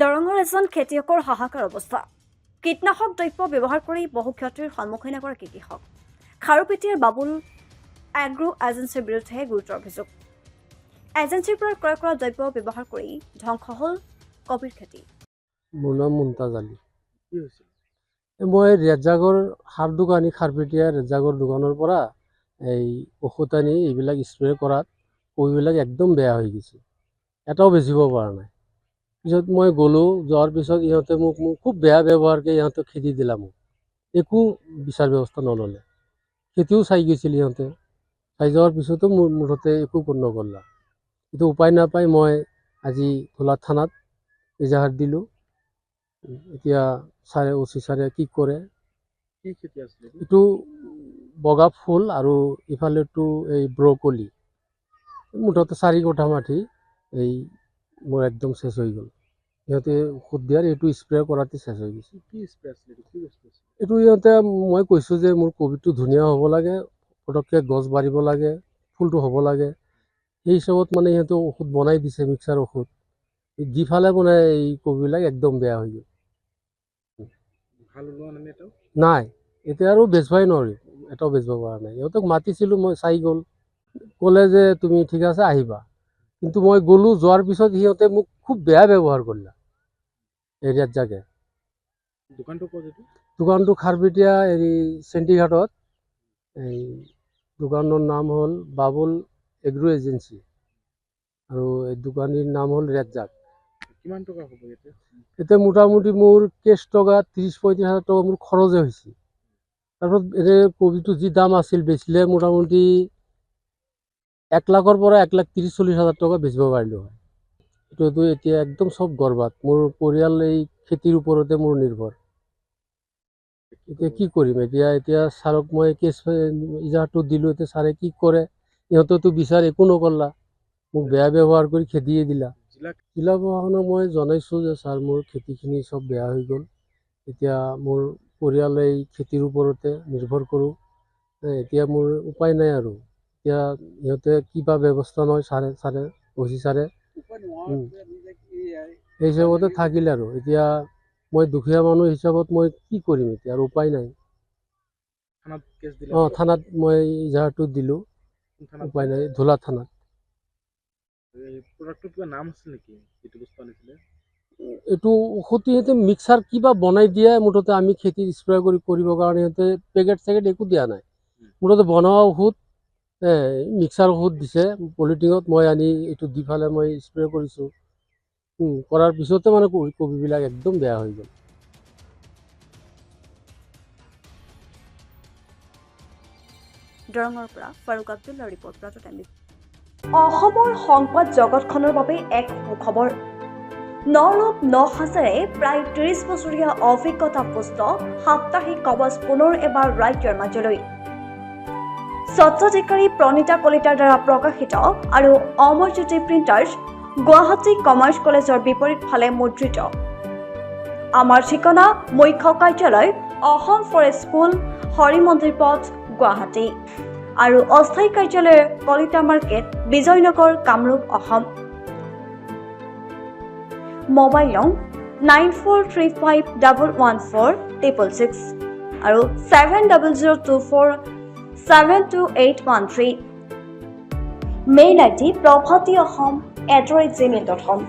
দৰঙৰ এজন খেতিয়কৰ হাহাকাৰ অৱস্থা। কীটনাশক দ্ৰব্য ব্যৱহাৰ কৰি বহু ক্ষতিৰ সন্মুখীন এগৰাকী কৃষক। খাৰুপেটীয়াৰ বাবুল এগ্ৰো এজেন্সিৰ বিৰুদ্ধে গুৰুতৰ অভিযোগ। এজেন্সিৰ পৰা ক্ৰয় কৰা দ্ৰব্য ব্যৱহাৰ কৰি ধ্বংস হ'ল কবিৰ খেতি। মোৰ নাম মুমতাজ আলী। কি হৈছিল? মই ৰেজাগৰ সাৰ দোকানী খাৰপেটীয়া ৰেজাগৰ দোকানৰ পৰা এই ঔষধ আনি এইবিলাক স্প্ৰে কৰাত কবিবিলাক একদম বেয়া হৈ গৈছে, এটাও বেচিব পৰা নাই। পিছত মই গ'লোঁ, যোৱাৰ পিছত ইহঁতে মোক খুব বেয়া ব্যৱহাৰকৈ ইহঁতক খেদি দিলা। মোক একো বিচাৰ ব্যৱস্থা নল'লে, খেতিও চাই গৈছিল ইহঁতে। চাই যোৱাৰ পিছতো মোৰ মুঠতে একো নকৰিলা। এইটো উপায় নাপাই মই আজি ধোলা থানাত এজাহাৰ দিলোঁ। এতিয়া ছাৰে OC ছাৰে কি কৰে। কি খেতি আছিলে এইটো বগা ফুল আৰু ইফালেতো এই ব্ৰকলি, মুঠতে 4 কঠা মাটি এই মোৰ একদম শেষ হৈ গ'ল। সিহঁতে ঔষধ দিয়াৰ এইটো স্প্ৰে কৰাতে শেষ হৈ গৈছে। কি স্প্ৰে আছিলে, কি বস্তু আছিলে? এইটো ইহঁতে মই কৈছোঁ যে মোৰ কবিটো ধুনীয়া হ'ব লাগে, পটককৈ গছ বাঢ়িব লাগে, ফুলটো হ'ব লাগে, সেই হিচাপত মানে সিহঁতে ঔষধ বনাই দিছে, মিক্সাৰ ঔষধ যিফালে মানে এই কবিবিলাক একদম বেয়া হৈ গ'ল। ভাল ওলোৱা নাই এটাও? নাই, এতিয়া আৰু বেচবাই নোৱাৰি, এটাও বেচব পৰা নাই। ইহঁতক মাতিছিলোঁ, মই চাই গ'ল, ক'লে যে তুমি ঠিক আছে আহিবা, কিন্তু মই গ'লোঁ, যোৱাৰ পিছত সিহঁতে মোক খুব বেয়া ব্যৱহাৰ কৰিলে এৰিয়াত জাগে। দোকানটো ক'ত এইটো? দোকানটো খাৰপেটীয়া হেৰি চেণ্টিঘাটত। এই দোকানৰ নাম হ'ল বাবুল এগ্ৰো এজেন্সি আৰু এই দোকানীৰ নাম হ'ল ৰেজাক। কিমান টকা হ'ব ইয়াতে? এতিয়া মোটামুটি মোৰ কেছ টকা 30-35 হাজাৰ টকা মোৰ খৰচে হৈছে। তাৰপিছত এনে কবিটো যি দাম আছিল বেচিলে মোটামুটি 1 লাখৰ পৰা 1,30,40 হাজাৰ টকা বেচিব পাৰিলোঁ হয়। এইটো এতিয়া একদম চব বৰবাদ। মোৰ পৰিয়াল এই খেতিৰ ওপৰতে মোৰ নিৰ্ভৰ। এতিয়া কি কৰিম? এতিয়া ছাৰক মই কেছ ইজাহাৰটো দিলোঁ, এতিয়া ছাৰে কি কৰে। ইহঁতেতো বিচাৰ একো নকৰলা, মোক বেয়া ব্যৱহাৰ কৰি খেদিয়ে দিলা। জিলা প্ৰশাসনক মই জনাইছোঁ যে ছাৰ মোৰ খেতিখিনি চব বেয়া হৈ গ'ল, এতিয়া মোৰ পৰিয়াল এই খেতিৰ ওপৰতে নিৰ্ভৰ কৰোঁ, এতিয়া মোৰ উপায় নাই আৰু। এতিয়া ইহঁতে কিবা ব্যৱস্থা লয় ছাৰে OC ছাৰে সেই হিচাপতে থাকিল আৰু। এতিয়া মই দুখীয়া মানুহ হিচাপত মই কি কৰিম এতিয়া, আৰু উপায় নাই। থানাত কেছ দিলে? থানাত মই ইজাহাৰটো দিলোঁ, উপায় নাই, ধোলা থানাত। এই প্ৰডাক্টটোৰ কিবা নাম আছিল নেকি, যিটো বস্তু আনিছিলে? এইটো ঔষধ সিহঁতে মিক্সাৰ কিবা বনাই দিয়ে, মুঠতে আমি খেতি স্প্ৰে কৰিবৰ কাৰণে সিহঁতে পেকেট একো দিয়া নাই। মুঠতে বনোৱা ঔষধ, মিক্সাৰ ঔষধ দিছে পলিথিনত, মই আনি এইটো দি ফালে মই স্প্ৰে কৰিছোঁ। কৰাৰ পিছতে মানে কবিবিলাক একদম বেয়া হৈ গ'ল। দৰঙৰ পৰা ফাৰুক আব্দুল্লাৰ ৰিপৰ্ট, প্ৰাতঃ টাইম। অসমৰ সংবাদ জগতখনৰ বাবে এক সুখবৰ। নৰূপ নসাজেৰে প্ৰায় 30 বছৰীয়া অভিজ্ঞতাপুষ্ট সাপ্তাহিক কৱচ পুনৰ এবাৰ ৰাজ্যৰ মাজলৈ। স্বত্বাধিকাৰী প্ৰণীতা কলিতাৰ দ্বাৰা প্ৰকাশিত আৰু অমৰজ্যোতি প্ৰিণ্টাৰ্ছ, গুৱাহাটী কমাৰ্চ কলেজৰ বিপৰীত ফালে মুদ্ৰিত। আমাৰ ঠিকনা মুখ্য কাৰ্যালয় অসম ফৰেষ্ট স্কুল, হৰি মন্দিৰ পথ, গুৱাহাটী আৰু অস্থায়ী কাৰ্যালয় কলিতা মাৰ্কেট, বিজয়নগৰ, কামৰূপ, অসম। মোবাইল নং 9435114666 আৰু 7024722813। Mail ID probhatiahom@gmail.com।